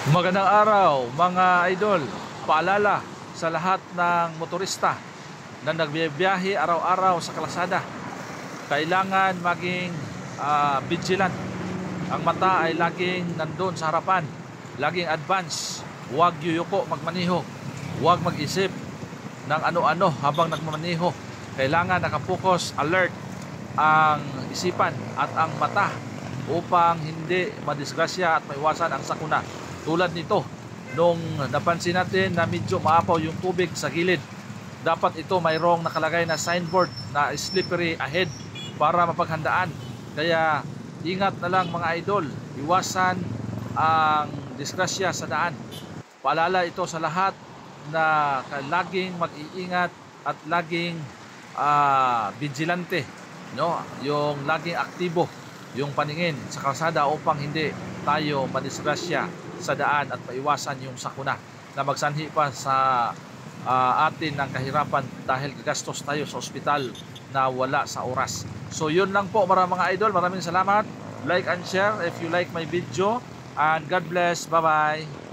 Magandang araw mga idol. Paalala sa lahat ng motorista na nagbibiyahe araw-araw sa kalsada. Kailangan maging vigilant. Ang mata ay laging nandun sa harapan, laging advance. Huwag yuyuko magmaniho, huwag mag-isip ng ano-ano habang nagmamaniho. Kailangan nakapokus, alert ang isipan at ang mata upang hindi madisgrasya at maiwasan ang sakuna. Tulad nito, nung napansin natin na medyo maapaw yung tubig sa gilid, dapat ito mayroong nakalagay na signboard na slippery ahead para mapaghandaan. Kaya ingat na lang mga idol, iwasan ang disgrasya sa daan. Paalala ito sa lahat na laging mag-iingat at laging vigilante, no? Yung laging aktibo yung paningin sa kalsada upang hindi tayo madisgrasya sa daan at maiwasan yung sakuna na magsanhi pa sa atin ng kahirapan dahil gagastos tayo sa ospital na wala sa oras. So yun lang po mga idol, maraming salamat. Like and share if you like my video, and God bless. Bye bye.